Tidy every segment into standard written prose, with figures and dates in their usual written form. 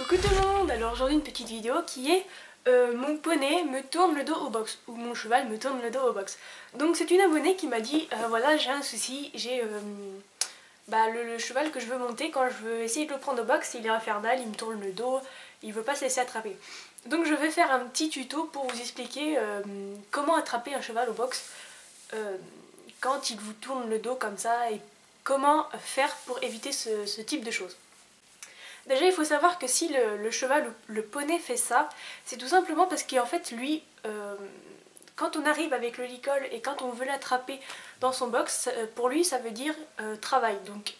Coucou tout le monde. Alors aujourd'hui une petite vidéo qui est mon poney me tourne le dos au box, ou mon cheval me tourne le dos au box. Donc c'est une abonnée qui m'a dit voilà, j'ai un souci, j'ai le cheval que je veux monter, quand je veux essayer de le prendre au box, il est infernal, il me tourne le dos, il veut pas se laisser attraper. Donc je vais faire un petit tuto pour vous expliquer comment attraper un cheval au box quand il vous tourne le dos comme ça, et comment faire pour éviter ce type de choses. Déjà il faut savoir que si le cheval ou le poney fait ça, c'est tout simplement parce qu'en fait lui, quand on arrive avec le licol et quand on veut l'attraper dans son box, pour lui ça veut dire travail. Donc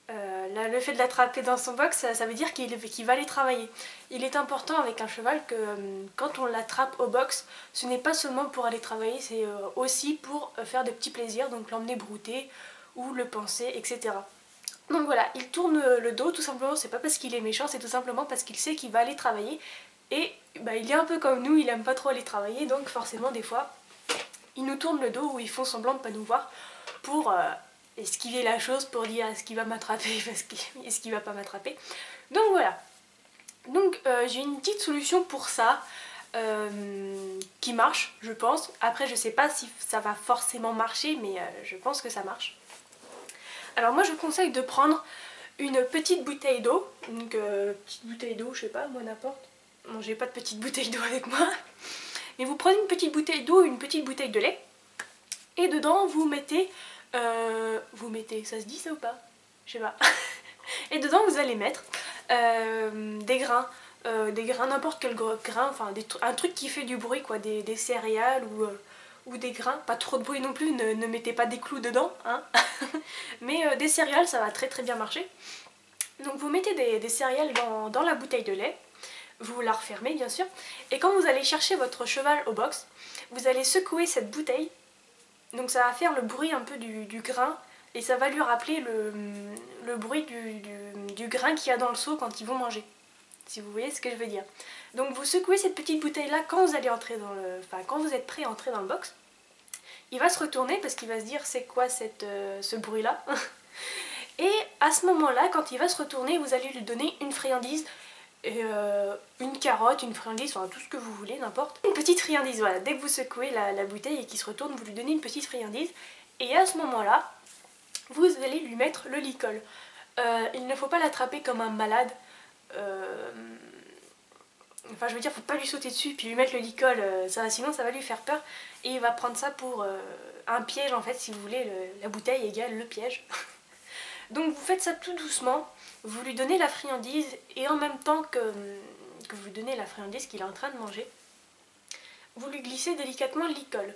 le fait de l'attraper dans son box, ça veut dire qu'il va aller travailler. Il est important avec un cheval que quand on l'attrape au box, ce n'est pas seulement pour aller travailler, c'est aussi pour faire de petits plaisirs, donc l'emmener brouter ou le panser, etc. Donc voilà, il tourne le dos tout simplement, c'est pas parce qu'il est méchant, c'est tout simplement parce qu'il sait qu'il va aller travailler. Et il est un peu comme nous, il aime pas trop aller travailler, donc forcément des fois, il nous tourne le dos ou ils font semblant de pas nous voir pour esquiver la chose, pour dire est-ce qu'il va m'attraper, est-ce qu'il va pas m'attraper. Donc voilà, donc j'ai une petite solution pour ça, qui marche je pense. Après je sais pas si ça va forcément marcher, mais je pense que ça marche. Alors moi je vous conseille de prendre une petite bouteille d'eau, donc petite bouteille d'eau, je sais pas, moi n'importe. Non, j'ai pas de petite bouteille d'eau avec moi. Mais vous prenez une petite bouteille d'eau, une petite bouteille de lait, et dedans vous mettez, ça se dit ça ou pas? Je sais pas. Et dedans vous allez mettre des grains, n'importe quel grain, enfin un truc qui fait du bruit quoi, des céréales ou des grains, pas trop de bruit non plus, ne mettez pas des clous dedans, hein. Mais des céréales ça va très bien marcher. Donc vous mettez des céréales dans la bouteille de lait, vous la refermez bien sûr, et quand vous allez chercher votre cheval au box, vous allez secouer cette bouteille, donc ça va faire le bruit un peu du grain, et ça va lui rappeler le bruit du grain qu'il y a dans le seau quand ils vont manger, si vous voyez ce que je veux dire. Donc vous secouez cette petite bouteille là quand vous allez entrer dans le, quand vous êtes prêt à entrer dans le box. Il va se retourner parce qu'il va se dire c'est quoi ce bruit là. Et à ce moment là, quand il va se retourner, vous allez lui donner une friandise, une carotte, une friandise, enfin tout ce que vous voulez, n'importe. Une petite friandise, voilà, dès que vous secouez la bouteille et qu'il se retourne, vous lui donnez une petite friandise. Et à ce moment là, vous allez lui mettre le licol. Il ne faut pas l'attraper comme un malade. Enfin je veux dire, faut pas lui sauter dessus puis lui mettre le licol, sinon ça va lui faire peur. Et il va prendre ça pour un piège en fait, si vous voulez, la bouteille égale le piège. Donc vous faites ça tout doucement, vous lui donnez la friandise et en même temps que vous donnez la friandise qu'il est en train de manger, vous lui glissez délicatement le licol.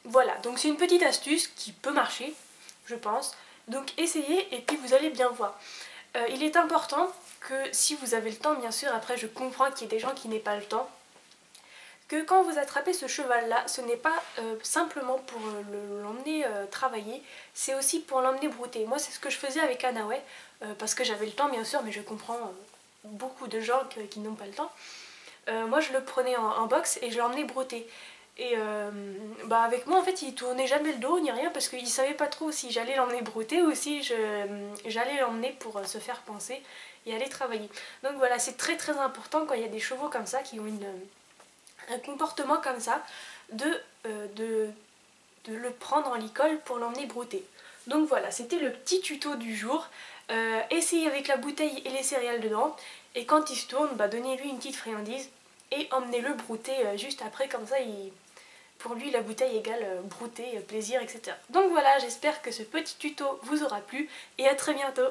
Voilà, donc c'est une petite astuce qui peut marcher, je pense. Donc essayez et puis vous allez bien voir. Il est important que si vous avez le temps, bien sûr, après je comprends qu'il y ait des gens qui n'aient pas le temps, que quand vous attrapez ce cheval là, ce n'est pas simplement pour l'emmener travailler, c'est aussi pour l'emmener brouter. Moi c'est ce que je faisais avec Anaway, parce que j'avais le temps bien sûr, mais je comprends beaucoup de gens qui n'ont pas le temps. Moi je le prenais en box et je l'emmenais brouter. Et avec moi en fait il tournait jamais le dos ni rien, parce qu'il savait pas trop si j'allais l'emmener brouter ou si j'allais l'emmener pour se faire panser et aller travailler. Donc voilà, c'est très important quand il y a des chevaux comme ça qui ont un comportement comme ça, de le prendre en licol pour l'emmener brouter. Donc voilà, c'était le petit tuto du jour. Essayez avec la bouteille et les céréales dedans, et quand il se tourne, donnez-lui une petite friandise et emmenez-le brouter juste après, comme ça pour lui la bouteille égale brouter, plaisir, etc. Donc voilà, j'espère que ce petit tuto vous aura plu et à très bientôt.